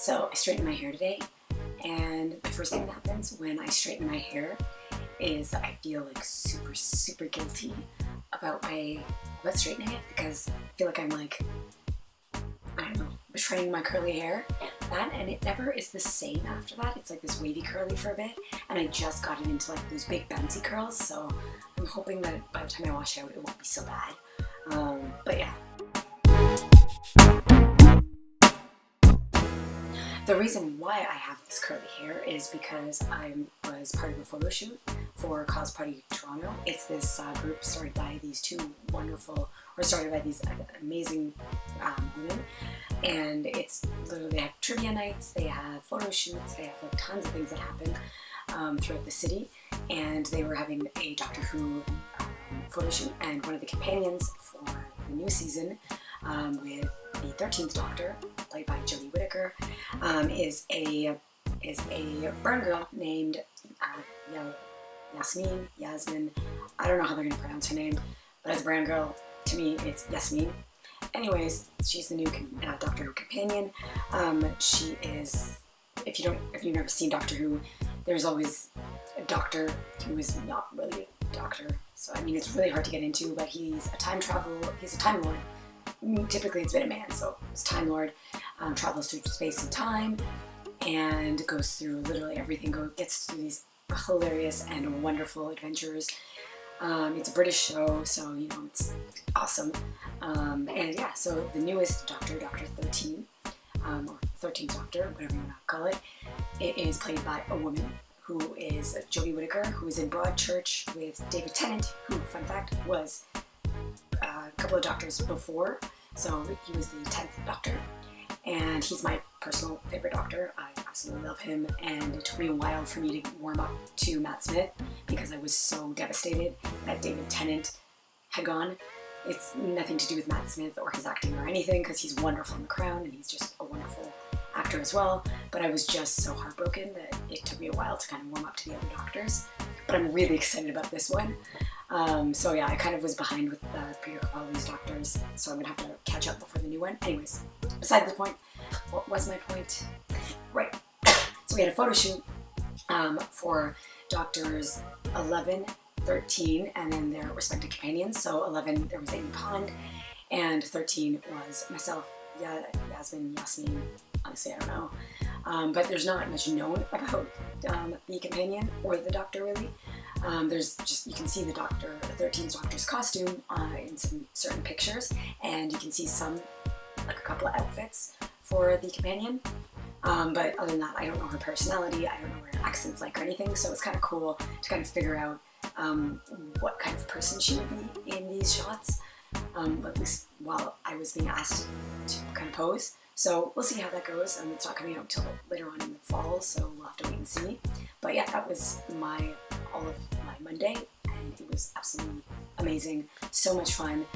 So I straightened my hair today, and the first thing that happens when I straighten my hair is I feel like super guilty about straightening it, because I feel like I'm like, I don't know, betraying my curly hair. And it never is the same after that. It's like this wavy curly for a bit, and I just got it into like those big bouncy curls, so I'm hoping that by the time I wash it out it won't be so bad. But yeah. The reason why I have this curly hair is because I was part of a photo shoot for Cause Party Toronto. It's this group started by these amazing women, and it's literally, they have trivia nights, they have photo shoots, they have like tons of things that happen throughout the city, and they were having a Doctor Who photo shoot, and one of the companions for the new season with the 13th Doctor, played by Jodie Whittaker, is a brown girl named Yasmin. I don't know how they're going to pronounce her name, but as a brown girl, to me, it's Yasmin. Anyways, she's the new Doctor Who companion. She is, if you've never seen Doctor Who, there's always a doctor who is not really a doctor. So, I mean, it's really hard to get into, but he's a time lord. Typically it's been a man, so he's Time Lord, travels through space and time, and goes through literally everything, gets through these hilarious and wonderful adventures. It's a British show, so you know, it's awesome. And yeah, so the newest Doctor, Doctor 13, or 13th Doctor, whatever you want to call it, it is played by a woman who is Jodie Whittaker, who is in Broadchurch with David Tennant, who, fun fact, was a couple of doctors before, so he was the 10th Doctor, and he's my personal favorite Doctor. I absolutely love him, and it took me a while for me to warm up to Matt Smith because I was so devastated that David Tennant had gone. It's nothing to do with Matt Smith or his acting or anything, because he's wonderful in The Crown and he's just a wonderful actor as well, but I was just so heartbroken that it took me a while to kind of warm up to the other Doctors, but I'm really excited about this one. So yeah, I kind of was behind with Peter Capaldi's Doctors, so I'm gonna have to catch up before the new one. Anyways, beside the point, what was my point? Right, so we had a photo shoot for Doctors 11, 13, and then their respective companions. So 11, there was Amy Pond, and 13 was myself, Yasmin, honestly I don't know. But there's not much known about the companion or the Doctor really. There's just, you can see the 13th Doctor's costume in some certain pictures, and you can see like a couple of outfits for the companion. But other than that, I don't know her personality, I don't know what her accent's like or anything, so it's kind of cool to kind of figure out what kind of person she would be in these shots, at least while I was being asked to kind of pose. So we'll see how that goes. It's not coming out until later on in the fall, so we'll have to wait and see. But yeah, that was all of my Monday, and it was absolutely amazing. So much fun.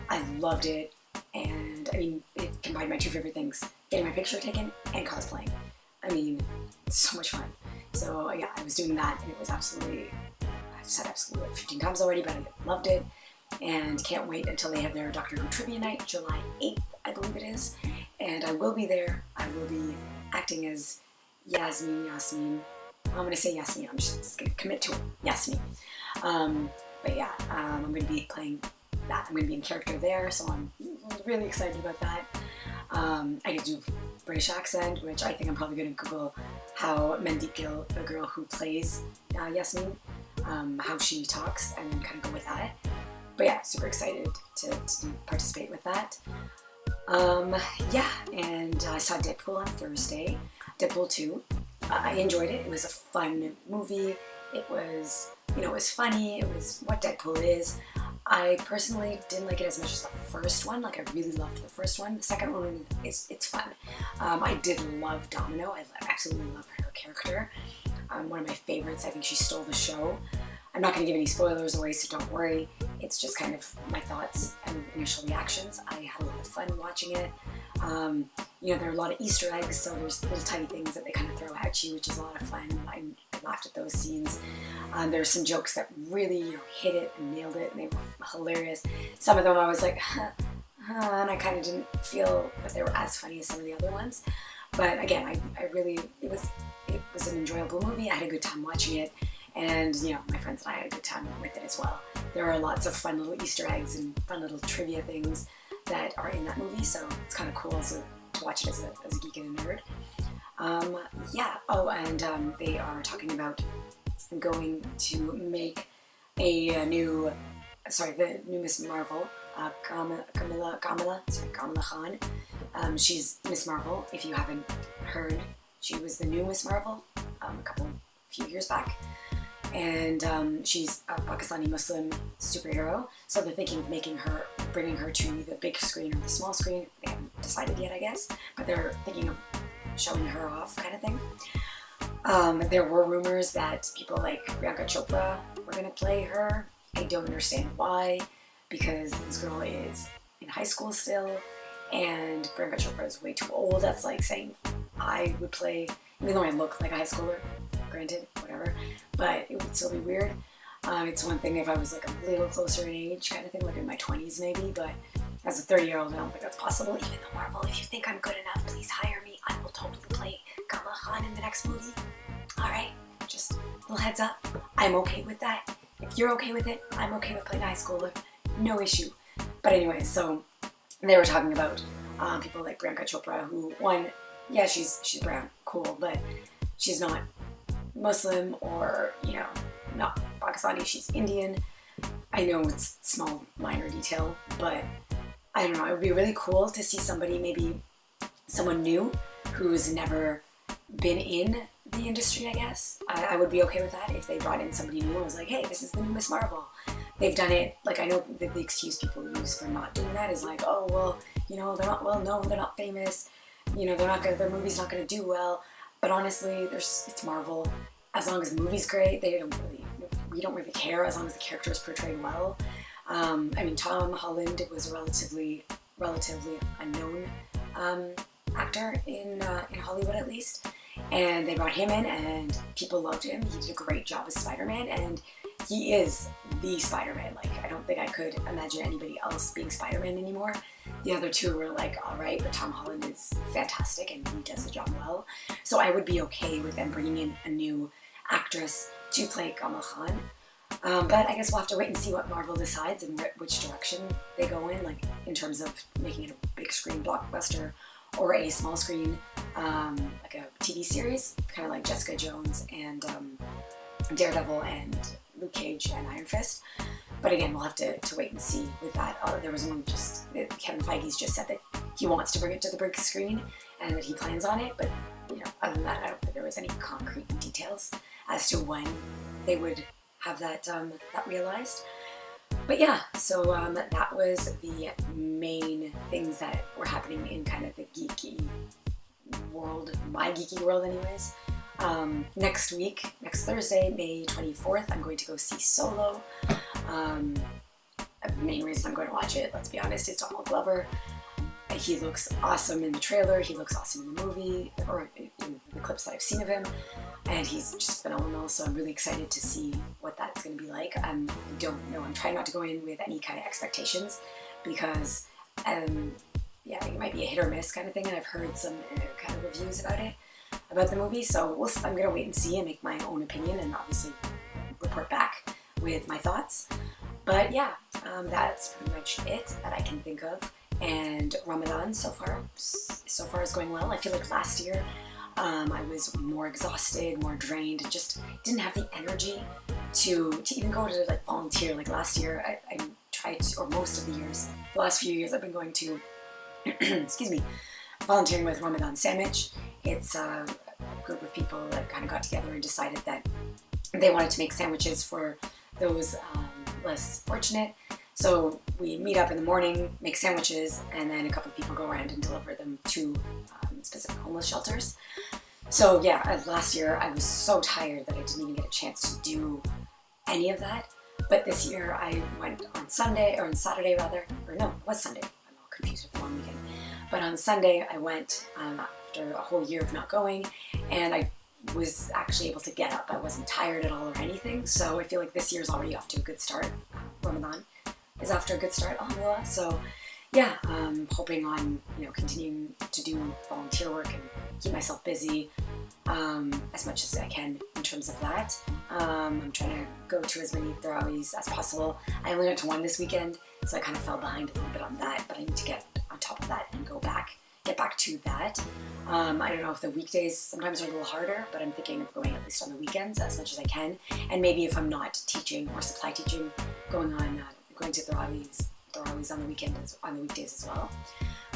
I loved it, and I mean, it combined my two favorite things: getting my picture taken and cosplaying. I mean, it's so much fun. So yeah, I was doing that, and it was absolutely, I've said absolutely like 15 times already, but I loved it, and can't wait until they have their Doctor Who Trivia Night, July 8th, I believe it is. And I will be there. I will be acting as Yasmin. I'm going to say Yasmin. I'm just going to commit to it. Yasmin. But yeah, I'm going to be playing that. I'm going to be in character there, so I'm really excited about that. I get to do a British accent, which I think I'm probably going to Google how Mandeep Gill, the girl who plays Yasmin, how she talks, and then kind of go with that. But yeah, super excited to participate with that. Yeah, and I saw Deadpool on Thursday, Deadpool 2. I enjoyed it. It was a fun movie. It was, it was funny. It was what Deadpool is. I personally didn't like it as much as the first one. Like, I really loved the first one. The second one it's fun. I did love Domino. I absolutely love her character. One of my favorites. I think she stole the show. I'm not going to give any spoilers away, so don't worry. It's just kind of my thoughts and initial reactions. I had a lot of fun watching it. There are a lot of Easter eggs, so there's little tiny things that they kind of throw at you, which is a lot of fun. I laughed at those scenes. There's some jokes that really hit it and nailed it, and they were hilarious. Some of them I was like, and I kind of didn't feel that they were as funny as some of the other ones. But again, I really, it was an enjoyable movie. I had a good time watching it, and you know, my friends and I had a good time with it as well. There are lots of fun little Easter eggs and fun little trivia things that are in that movie, so it's kind of cool to watch it as a geek and a nerd. Yeah. Oh, and they are talking about going to make the new Miss Marvel, Kamala Khan. She's Miss Marvel. If you haven't heard, she was the new Miss Marvel few years back. And she's a Pakistani Muslim superhero. So they're thinking of bringing her to the big screen or the small screen. They haven't decided yet, I guess. But they're thinking of showing her off kind of thing. There were rumors that people like Priyanka Chopra were going to play her. I don't understand why, because this girl is in high school still, and Priyanka Chopra is way too old. That's like saying I would play, even though I look like a high schooler, granted, whatever, but it would still be weird. It's one thing if I was like a little closer in age, kind of thing, like in my 20s maybe, but as a 30-year-old, I don't think that's possible. Even though Marvel, if you think I'm good enough, please hire me. I will totally play Kamala Khan in the next movie. Alright, just a little heads up. I'm okay with that. If you're okay with it, I'm okay with playing a high schooler. No issue. But anyway, so they were talking about people like Priyanka Chopra, who, one, yeah, she's brown, cool, but she's not Muslim or, you know, not Pakistani, she's Indian. I know it's small, minor detail, but I don't know, it would be really cool to see somebody, maybe someone new who's never been in the industry, I guess. I would be okay with that if they brought in somebody new and was like, hey, this is the new Miss Marvel. They've done it, like, I know the excuse people use for not doing that is like, oh, well, you know, they're not well known, they're not famous, you know, their movie's not going to do well. But honestly, it's Marvel. As long as the movie's great, we don't really care as long as the character is portrayed well. I mean, Tom Holland was a relatively unknown actor in Hollywood, at least. And they brought him in, and people loved him. He did a great job as Spider-Man, and he is the Spider-Man. Like, I don't think I could imagine anybody else being Spider-Man anymore. The other two were like, all right, but Tom Holland is fantastic, and he does the job well. So I would be okay with them bringing in a new actress to play Kamala Khan. But I guess we'll have to wait and see what Marvel decides and which direction they go in, like in terms of making it a big screen blockbuster or a small screen, like a TV series, kind of like Jessica Jones and Daredevil and Luke Cage and Iron Fist. But again, we'll have to wait and see with that. There was one Kevin Feige's just said that he wants to bring it to the big screen and that he plans on it. But you know, other than that, I don't think there was any concrete details as to when they would have that realized. But yeah, so that was the main things that were happening in kind of the geeky world, my geeky world anyways. Next week, next Thursday, May 24th, I'm going to go see Solo. The main reason I'm going to watch it, let's be honest, is Donald Glover. He looks awesome in the trailer, he looks awesome in the movie, or in the clips that I've seen of him, and he's just phenomenal, so I'm really excited to see what that's going to be like. I don't know, I'm trying not to go in with any kind of expectations, because, yeah, it might be a hit or miss kind of thing, and I've heard some kind of reviews about the movie, so I'm going to wait and see and make my own opinion, and obviously report back with my thoughts. But yeah, that's pretty much it that I can think of. And Ramadan so far is going well. I feel like last year I was more exhausted, more drained, and just didn't have the energy to even go to like volunteer. Like last year I tried to, or most of the years, the last few years I've been going to, excuse me, volunteering with Ramadan Sandwich. It's a group of people that kind of got together and decided that they wanted to make sandwiches for those less fortunate. So we meet up in the morning, make sandwiches, and then a couple of people go around and deliver them to specific homeless shelters. So yeah, last year I was so tired that I didn't even get a chance to do any of that. But this year I went on Saturday, or no, it was Sunday. I'm all confused with the long weekend. But on Sunday I went after a whole year of not going, and I was actually able to get up. I wasn't tired at all or anything. So I feel like this year's already off to a good start. Ramadan is after a good start, alhamdulillah. So yeah, hoping on, continuing to do volunteer work and keep myself busy as much as I can in terms of that. I'm trying to go to as many Tarawihs as possible. I only went to one this weekend, so I kind of fell behind a little bit on that, but I need to get on top of that and get back to that. I don't know if the weekdays sometimes are a little harder, but I'm thinking of going at least on the weekends as much as I can, and maybe if I'm not teaching or supply teaching, going to Tarawihs on the weekdays as well.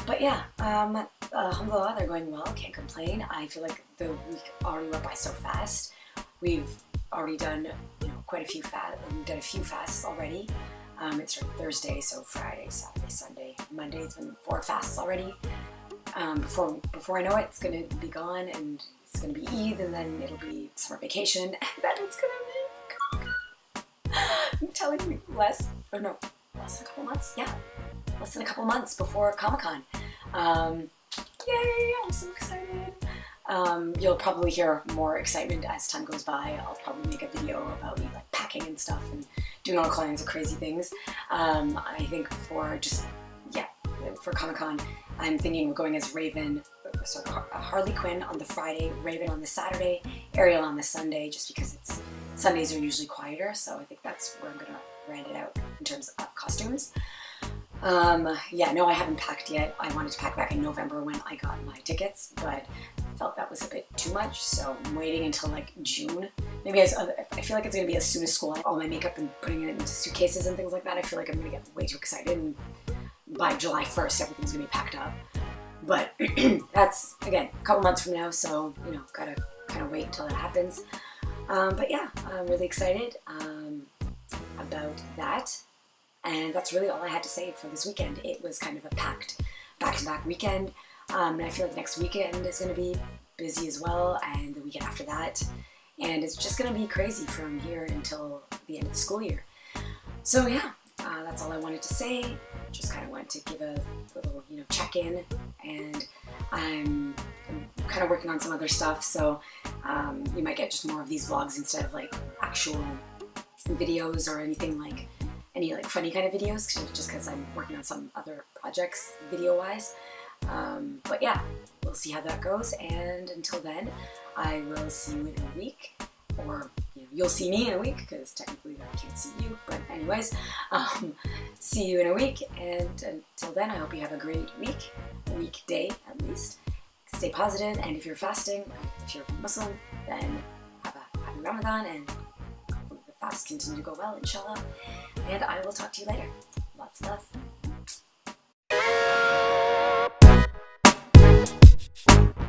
But yeah, alhamdulillah, they're going well. Can't complain. I feel like the week already went by so fast. We've already done quite a few fasts. We've done a few fasts already. It started Thursday, so Friday, Saturday, Sunday, Monday. It's been 4 fasts already. Before I know it, it's gonna be gone, and it's gonna be Eid, and then it'll be summer vacation, and then it's gonna be. I'm telling you, less than a couple months. Yeah, less than a couple months before Comic-Con. Yay! I'm so excited. You'll probably hear more excitement as time goes by. I'll probably make a video about me like packing and stuff and doing all kinds of crazy things. I think for Comic-Con, I'm thinking of going as Raven, so Harley Quinn on the Friday, Raven on the Saturday, Ariel on the Sunday, just because Sundays are usually quieter, so I think that's where I'm gonna round it out in terms of costumes. No, I haven't packed yet. I wanted to pack back in November when I got my tickets, but I felt that was a bit too much, so I'm waiting until like June. Maybe I feel like it's going to be as soon as school. All my makeup and putting it into suitcases and things like that, I feel like I'm going to get way too excited, and by July 1st everything's going to be packed up. But that's, again, a couple months from now, so, gotta kind of wait until that happens. But yeah, I'm really excited about that. And that's really all I had to say for this weekend. It was kind of a packed back-to-back weekend. And I feel like next weekend is going to be busy as well, and the weekend after that. And it's just going to be crazy from here until the end of the school year. So yeah, that's all I wanted to say. Just kind of wanted to give a little, check-in. And I'm kind of working on some other stuff, so you might get just more of these vlogs instead of like actual videos or anything like any like funny kind of videos, just because I'm working on some other projects video-wise. But yeah, we'll see how that goes, and until then, I will see you in a week, or you'll see me in a week, because technically I can't see you, but anyways, see you in a week, and until then, I hope you have a great weekday at least. Stay positive, and if you're fasting, if you're Muslim, then have a happy Ramadan, and the fast continue to go well, inshallah. And I will talk to you later. Lots of love.